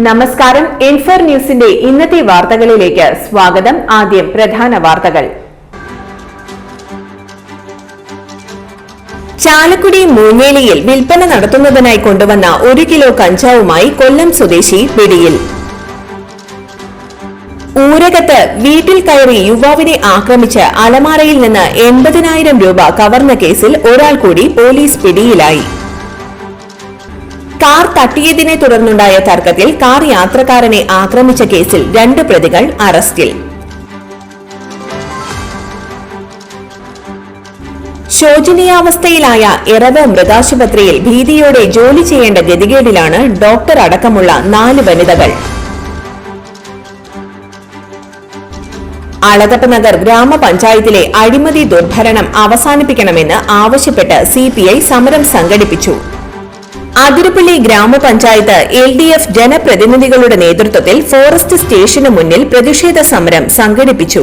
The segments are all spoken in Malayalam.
നമസ്കാരം. ഇൻഫോർ ന്യൂസിന്റെ ഇന്നത്തെ വാർത്തകളിലേക്ക് സ്വാഗതം. ആദ്യം പ്രധാന വാർത്തകൾ. ചാലക്കുടി മൂഞ്ഞേലിയിൽ വിൽപ്പന നടത്തുന്നതിനായി കൊണ്ടുവന്ന 1 കിലോ കഞ്ചാവുമായി കൊല്ലം സ്വദേശി പിടിയിൽ. ഊരകത്ത് വീട്ടിൽ കയറി യുവാവിനെ ആക്രമിച്ച് അലമാരയിൽ നിന്ന് 80,000 രൂപ കവർന്ന കേസിൽ ഒരാൾ കൂടി പോലീസ് പിടിയിലായി. കാർ തട്ടിയതിനെ തുടർന്നുണ്ടായ തർക്കത്തിൽ കാർ യാത്രക്കാരനെ ആക്രമിച്ച കേസിൽ 2 പ്രതികൾ അറസ്റ്റിൽ. ശോചനീയാവസ്ഥയിലായ എറവ് മൃഗാശുപത്രിയിൽ ഭീതിയോടെ ജോലി ചെയ്യേണ്ട ഗതികേടിലാണ് ഡോക്ടർ അടക്കമുള്ള 4 വനിതകൾ. അളഗപ്പ നഗർ ഗ്രാമപഞ്ചായത്തിലെ അഴിമതി ദുർഭരണം അവസാനിപ്പിക്കണമെന്ന് ആവശ്യപ്പെട്ട് CPI സമരം സംഘടിപ്പിച്ചു. അതിരപ്പള്ളി ഗ്രാമപഞ്ചായത്ത് LDF ജനപ്രതിനിധികളുടെ നേതൃത്വത്തിൽ ഫോറസ്റ്റ് സ്റ്റേഷന് മുന്നിൽ പ്രതിഷേധ സമരം സംഘടിപ്പിച്ചു.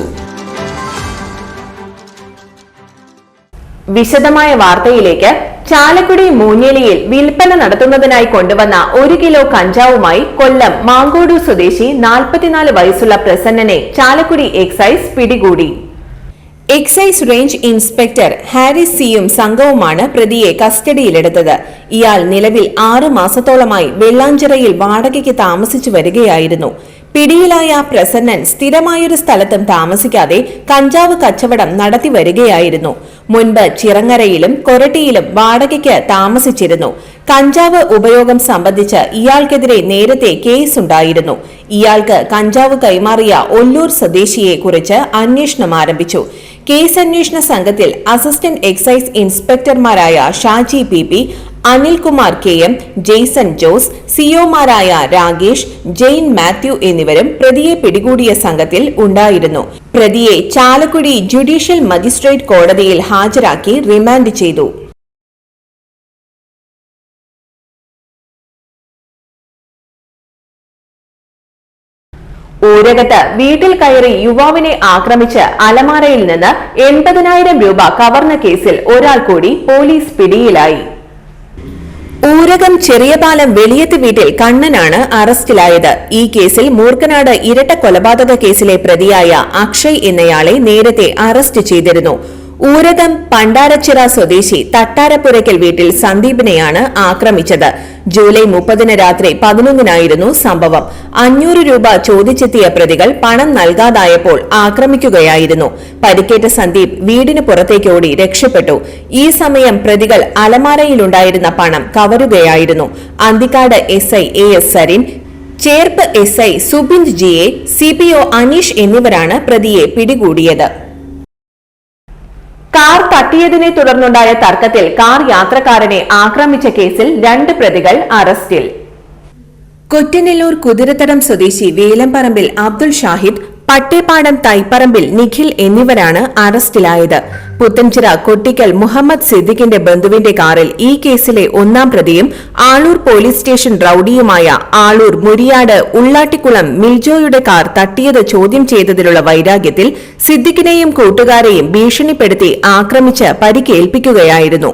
വിശദമായ വാർത്തയിലേക്ക്. ചാലക്കുടി മൂഞ്ഞേലിയിൽ വിൽപ്പന നടത്തുന്നതിനായി കൊണ്ടുവന്ന 1 കിലോ കഞ്ചാവുമായി കൊല്ലം മാങ്കോടു സ്വദേശി 44 വയസ്സുള്ള പ്രസന്നനെ ചാലക്കുടി എക്സൈസ് പിടികൂടി. എക്സൈസ് റേഞ്ച് ഇൻസ്പെക്ടർ ഹാരിസ് സിയും സംഘവുമാണ് പ്രതിയെ കസ്റ്റഡിയിലെടുത്തത്. ഇയാൾ നിലവിൽ 6 മാസത്തോളമായി വെള്ളാഞ്ചിറയിൽ വാടകയ്ക്ക് താമസിച്ചു വരികയായിരുന്നു. പിടിയിലായ പ്രസന്നൻ സ്ഥിരമായൊരു സ്ഥലത്തും താമസിക്കാതെ കഞ്ചാവ് കച്ചവടം നടത്തി വരികയായിരുന്നു. മുൻപ് ചിറങ്ങരയിലും കൊരട്ടിയിലും വാടകയ്ക്ക് താമസിച്ചിരുന്നു. കഞ്ചാവ് ഉപയോഗം സംബന്ധിച്ച് ഇയാൾക്കെതിരെ നേരത്തെ കേസുണ്ടായിരുന്നു. ഇയാൾക്ക് കഞ്ചാവ് കൈമാറിയ ഒല്ലൂർ സ്വദേശിയെ കുറിച്ച് അന്വേഷണം ആരംഭിച്ചു. കേസ് അന്വേഷണ സംഘത്തിൽ അസിസ്റ്റന്റ് എക്സൈസ് ഇൻസ്പെക്ടർമാരായ ഷാജി PP, അനിൽകുമാർ KM, ജെയ്സൺ ജോസ്, സിഒമാരായ രാകേഷ്, ജെയിൻ മാത്യു എന്നിവരും പ്രതിയെ പിടികൂടിയ സംഘത്തിൽ ഉണ്ടായിരുന്നു. പ്രതിയെ ചാലക്കുടി ജുഡീഷ്യൽ മജിസ്ട്രേറ്റ് കോടതിയിൽ ഹാജരാക്കി റിമാൻഡ് ചെയ്തു. ഊരകത്ത് വീട്ടിൽ കയറി യുവാവിനെ ആക്രമിച്ച് അലമാരയിൽ നിന്ന് 80,000 രൂപ കവർന്ന കേസിൽ ഒരാൾ കൂടി പോലീസ് പിടിയിലായി. ഊരകം ചെറിയപാലം വെളിയത്ത് വീട്ടിൽ കണ്ണനാണ് അറസ്റ്റിലായത്. ഈ കേസിൽ മൂർക്കനാട് ഇരട്ട കൊലപാതക കേസിലെ പ്രതിയായ അക്ഷയ് എന്നയാളെ നേരത്തെ അറസ്റ്റ് ചെയ്തിരുന്നു. ഊരകം പണ്ടാരച്ചിറ സ്വദേശി തട്ടാരപ്പുരയ്ക്കൽ വീട്ടിൽ സന്ദീപിനെയാണ് ആക്രമിച്ചത്. ജൂലൈ 30 രാത്രി 11 സംഭവം. 500 രൂപ ചോദിച്ചെത്തിയ പ്രതികൾ പണം നൽകാതായപ്പോൾ ആക്രമിക്കുകയായിരുന്നു. പരിക്കേറ്റ സന്ദീപ് വീടിന് പുറത്തേക്ക് ഓടി രക്ഷപ്പെട്ടു. ഈ സമയം പ്രതികൾ അലമാരയിലുണ്ടായിരുന്ന പണം കവരുകയായിരുന്നു. Anthikad SI AS Sarin, Cherpu SI Subind GA, CPO Aneesh എന്നിവരാണ് പ്രതിയെ പിടികൂടിയത്. കാർ തട്ടിയതിനെ തുടർന്നുണ്ടായ തർക്കത്തിൽ കാർ യാത്രക്കാരനെ ആക്രമിച്ച കേസിൽ 2 പ്രതികൾ അറസ്റ്റിൽ. കൊറ്റനെല്ലൂർ കുതിരത്തടം സ്വദേശി വേലംപറമ്പിൽ അബ്ദുൾ ഷാഹിദ്, പട്ടേപ്പാടം തൈപ്പറമ്പിൽ നിഖിൽ എന്നിവരാണ് അറസ്റ്റിലായത്. പുത്തൻചിറ കൊട്ടിക്കൽ മുഹമ്മദ് സിദ്ദിഖിന്റെ ബന്ധുവിന്റെ കാറിൽ ഈ കേസിലെ 1-ാം പ്രതിയും ആളൂർ പോലീസ് സ്റ്റേഷൻ റൌഡിയുമായ ആളൂർ മുരിയാട് ഉള്ളാട്ടിക്കുളം മിൽജോയുടെ കാർ തട്ടിയത് ചോദ്യം ചെയ്തതിലുള്ള വൈരാഗ്യത്തിൽ സിദ്ദിഖിനെയും കൂട്ടുകാരെയും ഭീഷണിപ്പെടുത്തി ആക്രമിച്ച് പരിക്കേൽപ്പിക്കുകയായിരുന്നു.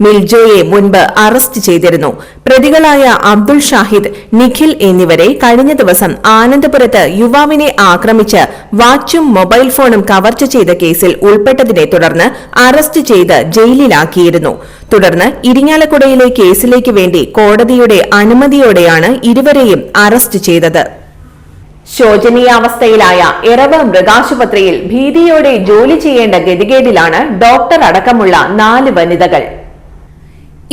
മിൽജോയെ മുൻപ് അറസ്റ്റ് ചെയ്തിരുന്നു. പ്രതികളായ അബ്ദുൾ ഷാഹിദ്, നിഖിൽ എന്നിവരെ കഴിഞ്ഞ ദിവസം ആനന്ദപുരത്ത് യുവാവിനെ ആക്രമിച്ച് വാച്ചും മൊബൈൽ ഫോണും കവർച്ച ചെയ്ത കേസിൽ ഉൾപ്പെട്ടതിനെ തുടർന്ന് അറസ്റ്റ് ചെയ്ത് ജയിലിലാക്കിയിരുന്നു. തുടർന്ന് ഇരിങ്ങാലക്കുടയിലെ കേസിലേക്ക് വേണ്ടി കോടതിയുടെ അനുമതിയോടെയാണ് ഇരുവരെയും അറസ്റ്റ് ചെയ്തത്. ശോചനീയാവസ്ഥയിലായ എറവ് മൃഗാശുപത്രിയിൽ ഭീതിയോടെ ജോലി ചെയ്യേണ്ട ഗതികേടിലാണ് ഡോക്ടർ അടക്കമുള്ള 4 വനിതകൾ.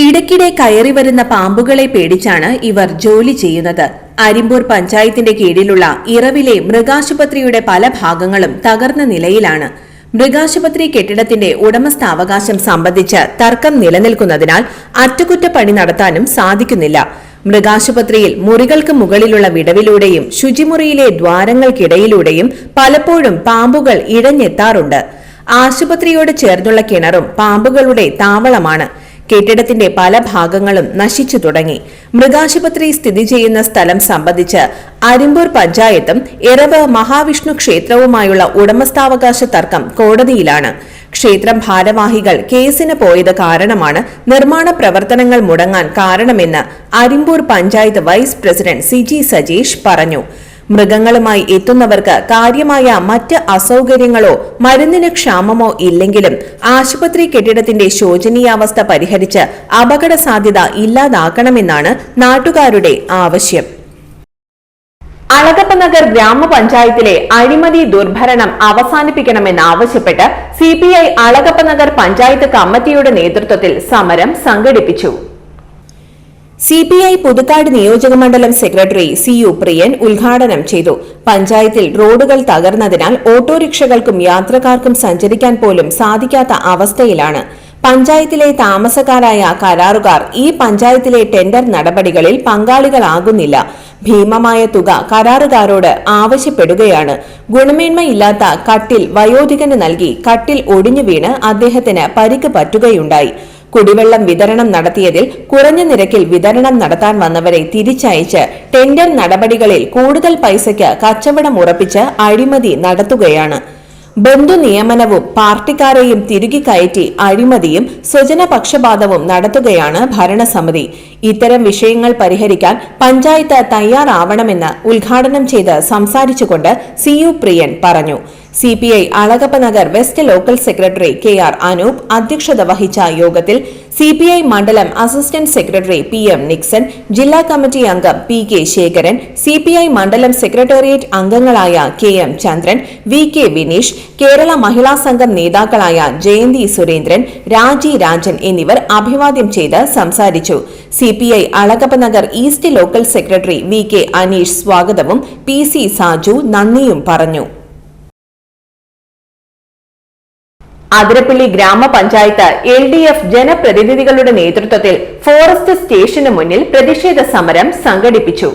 ഇടയ്ക്കിടെ കയറി വരുന്ന പാമ്പുകളെ പേടിച്ചാണ് ഇവർ ജോലി ചെയ്യുന്നത്. അരിമ്പൂർ പഞ്ചായത്തിന്റെ കീഴിലുള്ള ഇറവിലെ മൃഗാശുപത്രിയുടെ പല ഭാഗങ്ങളും തകർന്ന നിലയിലാണ്. മൃഗാശുപത്രി കെട്ടിടത്തിന്റെ ഉടമസ്ഥാവകാശം സംബന്ധിച്ച് തർക്കം നിലനിൽക്കുന്നതിനാൽ അറ്റകുറ്റപ്പണി നടത്താനും സാധിക്കുന്നില്ല. മൃഗാശുപത്രിയിൽ മുറികൾക്ക് മുകളിലുള്ള വിടവിലൂടെയും ശുചിമുറിയിലെ ദ്വാരങ്ങൾക്കിടയിലൂടെയും പലപ്പോഴും പാമ്പുകൾ ഇഴഞ്ഞെത്താറുണ്ട്. ആശുപത്രിയോട് ചേർന്നുള്ള കിണറും പാമ്പുകളുടെ താവളമാണ്. കെട്ടിടത്തിന്റെ പല ഭാഗങ്ങളും നശിച്ചു തുടങ്ങി. മൃഗാശുപത്രി സ്ഥിതി ചെയ്യുന്ന സ്ഥലം സംബന്ധിച്ച് അരിമ്പൂർ പഞ്ചായത്തും എറവ് മഹാവിഷ്ണു ക്ഷേത്രവുമായുള്ള ഉടമസ്ഥാവകാശ തർക്കം കോടതിയിലാണ്. ക്ഷേത്രം ഭാരവാഹികൾ കേസിന് പോയത് കാരണമാണ് നിർമ്മാണ പ്രവർത്തനങ്ങൾ മുടങ്ങാൻ കാരണമെന്ന് അരിമ്പൂർ പഞ്ചായത്ത് വൈസ് പ്രസിഡന്റ് സിജി സജീഷ് പറഞ്ഞു. മൃഗങ്ങളുമായി എത്തുന്നവർക്ക് കാര്യമായ മറ്റ് അസൗകര്യങ്ങളോ മരുന്നിന് ക്ഷാമമോ ഇല്ലെങ്കിലും ആശുപത്രി കെട്ടിടത്തിന്റെ ശോചനീയാവസ്ഥ പരിഹരിച്ച് അപകട സാധ്യത ഇല്ലാതാക്കണമെന്നാണ് നാട്ടുകാരുടെ ആവശ്യം. അളഗപ്പ നഗർ ഗ്രാമപഞ്ചായത്തിലെ അഴിമതി ദുർഭരണം അവസാനിപ്പിക്കണമെന്നാവശ്യപ്പെട്ട് സിപിഐ അളഗപ്പ നഗർ പഞ്ചായത്ത് കമ്മിറ്റിയുടെ നേതൃത്വത്തിൽ സമരം സംഘടിപ്പിച്ചു. സിപിഐ പുതുക്കാട് നിയോജകമണ്ഡലം സെക്രട്ടറി CU പ്രിയൻ ഉദ്ഘാടനം ചെയ്തു. പഞ്ചായത്തിൽ റോഡുകൾ തകർന്നതിനാൽ ഓട്ടോറിക്ഷകൾക്കും യാത്രക്കാർക്കും സഞ്ചരിക്കാൻ പോലും സാധിക്കാത്ത അവസ്ഥയിലാണ്. പഞ്ചായത്തിലെ താമസക്കാരായ കരാറുകാർ ഈ പഞ്ചായത്തിലെ ടെൻഡർ നടപടികളിൽ പങ്കാളികളാകുന്നില്ല. ഭീമമായ തുക കരാറുകാരോട് ആവശ്യപ്പെടുകയാണ്. ഗുണമേന്മയില്ലാത്ത കട്ടിൽ വയോധികന് നൽകി കട്ടിൽ ഒടിഞ്ഞു വീണ് അദ്ദേഹത്തിന് പരിക്ക് പറ്റുകയുണ്ടായി. കുടിവെള്ളം വിതരണം നടത്തിയതിൽ കുറഞ്ഞ നിരക്കിൽ വിതരണം നടത്താൻ വന്നവരെ തിരിച്ചയച്ച് ടെൻഡർ നടപടികളിൽ കൂടുതൽ പൈസയ്ക്ക് കച്ചവടം ഉറപ്പിച്ച് അഴിമതി നടത്തുകയാണ്. ബന്ധു നിയമനവും പാർട്ടിക്കാരെയും തിരുകി കയറ്റി അഴിമതിയും സ്വജനപക്ഷപാതവും നടത്തുകയാണ് ഭരണസമിതി. ഇത്തരം വിഷയങ്ങൾ പരിഹരിക്കാൻ പഞ്ചായത്ത് തയ്യാറാവണമെന്ന് ഉദ്ഘാടനം ചെയ്ത് സംസാരിച്ചുകൊണ്ട് CU പ്രിയൻ പറഞ്ഞു. CPI Alagappa Nagar west local secretary KR Anoop അധ്യക്ഷത വഹിച്ച യോഗത്തിൽ സിപിഐ മണ്ഡലം അസിസ്റ്റന്റ് സെക്രട്ടറി PM നിക്സൺ, ജില്ലാ കമ്മിറ്റി അംഗം PK ശേഖരൻ, സിപിഐ മണ്ഡലം സെക്രട്ടേറിയറ്റ് അംഗങ്ങളായ KM ചന്ദ്രൻ, VK വിനീഷ്, കേരള മഹിളാ സംഘം നേതാക്കളായ ജയന്തി സുരേന്ദ്രൻ, രാജി രാജൻ എന്നിവർ അഭിവാദ്യം ചെയ്ത് സംസാരിച്ചു. CPI Alagappa Nagar east local secretary VK Aneesh സ്വാഗതവും PC സാജു നന്ദിയും പറഞ്ഞു. അതിരപ്പള്ളി ഗ്രാമപഞ്ചായത്ത് LDF ജനപ്രതിനിധികളുടെ നേതൃത്വത്തിൽ ഫോറസ്റ്റ് സ്റ്റേഷന് മുന്നിൽ പ്രതിഷേധ സമരം സംഘടിപ്പിച്ചു.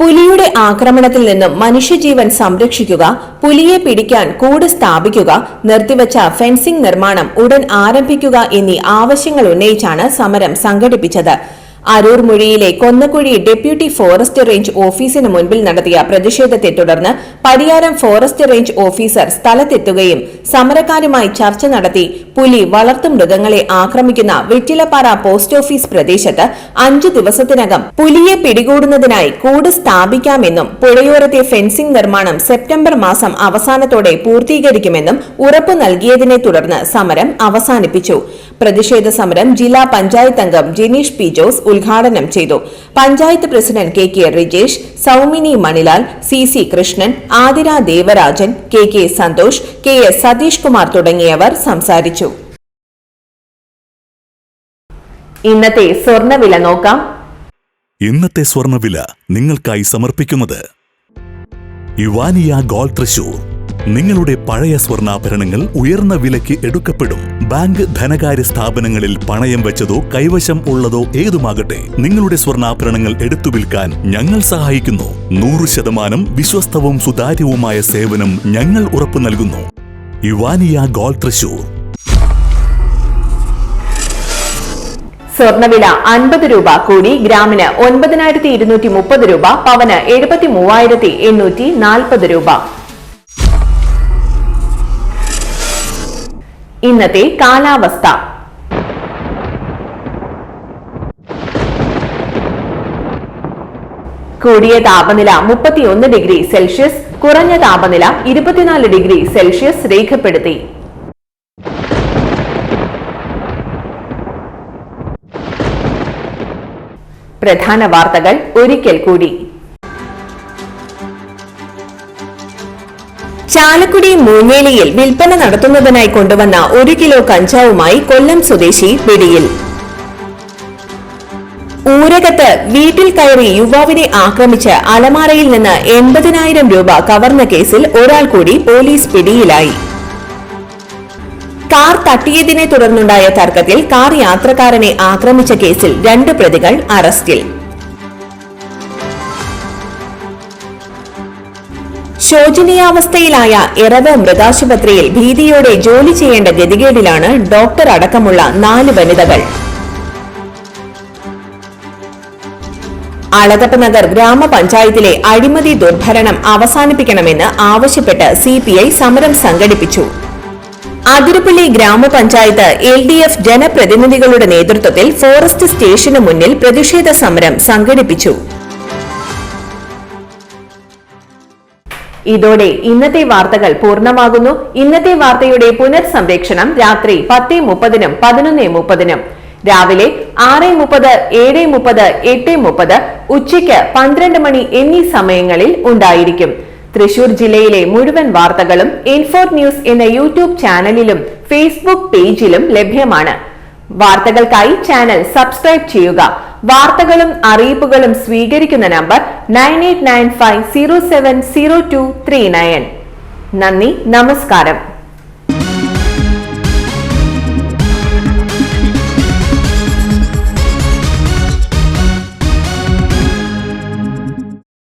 പുലിയുടെ ആക്രമണത്തിൽ നിന്നും മനുഷ്യജീവൻ സംരക്ഷിക്കുക, പുലിയെ പിടിക്കാൻ കൂട് സ്ഥാപിക്കുക, നിർത്തിവച്ച ഫെൻസിംഗ് നിർമ്മാണം ഉടൻ ആരംഭിക്കുക എന്നീ ആവശ്യങ്ങൾ ഉന്നയിച്ചാണ് സമരം സംഘടിപ്പിച്ചത്. അരൂർ മുഴിയിലെ കൊന്നക്കുഴി ഡെപ്യൂട്ടി ഫോറസ്റ്റ് റേഞ്ച് ഓഫീസിന് മുൻപിൽ നടത്തിയ പ്രതിഷേധത്തെ തുടർന്ന് പരിയാരം ഫോറസ്റ്റ് റേഞ്ച് ഓഫീസർ സ്ഥലത്തെത്തുകയും സമരക്കാരുമായി ചർച്ച നടത്തി പുലി വളർത്തുമൃഗങ്ങളെ ആക്രമിക്കുന്ന വെറ്റിലപ്പാറ പോസ്റ്റ് ഓഫീസ് പ്രദേശത്ത് 5 ദിവസത്തിനകം പുലിയെ പിടികൂടുന്നതിനായി കൂട് സ്ഥാപിക്കാമെന്നും പുഴയോരത്തെ ഫെൻസിംഗ് നിർമ്മാണം സെപ്റ്റംബർ മാസം അവസാനത്തോടെ പൂർത്തീകരിക്കുമെന്നും ഉറപ്പു നൽകിയതിനെ തുടർന്ന് സമരം അവസാനിപ്പിച്ചു. പ്രതിഷേധ സമരം ജില്ലാ പഞ്ചായത്ത് അംഗം ജിനീഷ് P. ജോസ് ഉദ്ഘാടനം ചെയ്തു. Panchayat president KK Rijesh, Soumini Manilal, CC Krishnan, Athira Devarajan, KK Santhosh, KS Satheesh Kumar തുടങ്ങിയവർ സംസാരിച്ചു. ഇന്നത്തെ സ്വർണ്ണവില നോക്കാം. ഇന്നത്തെ സ്വർണ്ണവില നിങ്ങൾക്കായി സമർപ്പിക്കുന്നത് ഇവാനിയ ഗോൾഡ് തൃശൂർ. നിങ്ങളുടെ പഴയ സ്വർണ്ണാഭരണങ്ങൾ ഉയർന്ന വിലയ്ക്ക് എടുക്കപ്പെടും. ബാങ്ക്, ധനകാര്യ സ്ഥാപനങ്ങളിൽ പണയം വെച്ചതോ കൈവശം ഉള്ളതോ ഏതുമാകട്ടെ, നിങ്ങളുടെ സ്വർണ്ണാഭരണങ്ങൾ എടുത്തു വിൽക്കാൻ ഞങ്ങൾ സഹായിക്കുന്നു. 100% വിശ്വസ്തവും സുതാര്യവുമായ സേവനം ഞങ്ങൾ ഉറപ്പു നൽകുന്നു. ഇവാനിയ ഗോൾഡ് തൃശൂർ. സ്വർണ്ണവില 50 രൂപ കൂടി ഗ്രാമിന് 9230 രൂപ, പവന് 73,840 രൂപ. ഇന്നത്തെ കാലാവസ്ഥ. കൂടിയ താപനില 31 ഡിഗ്രി സെൽഷ്യസ്, കുറഞ്ഞ താപനില 24 ഡിഗ്രി സെൽഷ്യസ് രേഖപ്പെടുത്തി. പ്രധാന വാർത്തകൾ ഒരിക്കൽ കൂടി. ചാലക്കുടി മൂഞ്ഞേലിയിൽ വിൽപ്പന നടത്തുന്നതിനായി കൊണ്ടുവന്ന 1 കിലോ കഞ്ചാവുമായി കൊല്ലം സ്വദേശി പിടിയിൽ. ഊരകത്ത് വീട്ടിൽ കയറി യുവാവിനെ ആക്രമിച്ച് അലമാരയിൽ നിന്ന് 80,000 രൂപ കവർന്ന കേസിൽ ഒരാൾ കൂടി പോലീസ് പിടിയിലായി. കാർ തട്ടിയതിനെ തുടർന്നുണ്ടായ തർക്കത്തിൽ കാർ യാത്രക്കാരനെ ആക്രമിച്ച കേസിൽ 2 പ്രതികൾ അറസ്റ്റിൽ. ശോചനീയാവസ്ഥയിലായ എറവ് മൃഗാശുപത്രിയിൽ ഭീതിയോടെ ജോലി ചെയ്യേണ്ട ഗതികേടിലാണ് ഡോക്ടർ അടക്കമുള്ള 4 വനിതകൾ. അളഗപ്പ നഗർ ഗ്രാമപഞ്ചായത്തിലെ അഴിമതി ദുർഭരണം അവസാനിപ്പിക്കണമെന്ന് ആവശ്യപ്പെട്ട് CPI സമരം സംഘടിപ്പിച്ചു. അതിരപ്പള്ളി ഗ്രാമപഞ്ചായത്ത് LDF ജനപ്രതിനിധികളുടെ നേതൃത്വത്തിൽ ഫോറസ്റ്റ് സ്റ്റേഷന് മുന്നിൽ പ്രതിഷേധ സമരം സംഘടിപ്പിച്ചു. ഇതോടെ ഇന്നത്തെ വാർത്തകൾ പൂർണ്ണമാകുന്നു. ഇന്നത്തെ വാർത്തയുടെ പുനർസംപ്രേക്ഷണം രാത്രി 10:30-നും 11:30-നും, രാവിലെ 6:30, 7:30, 8:30, ഉച്ചയ്ക്ക് 12 മണി എന്നീ സമയങ്ങളിൽ ഉണ്ടായിരിക്കും. തൃശൂർ ജില്ലയിലെ മുഴുവൻ വാർത്തകളും ഇൻഫോർട്ട് ന്യൂസ് എന്ന യൂട്യൂബ് ചാനലിലും ഫേസ്ബുക്ക് പേജിലും ലഭ്യമാണ്. വാർത്തകൾക്കായി ചാനൽ സബ്സ്ക്രൈബ് ചെയ്യുക. വാർത്തകളും അറിയിപ്പുകളും സ്വീകരിക്കുന്ന നമ്പർ 9895070239. നന്ദി, നമസ്കാരം.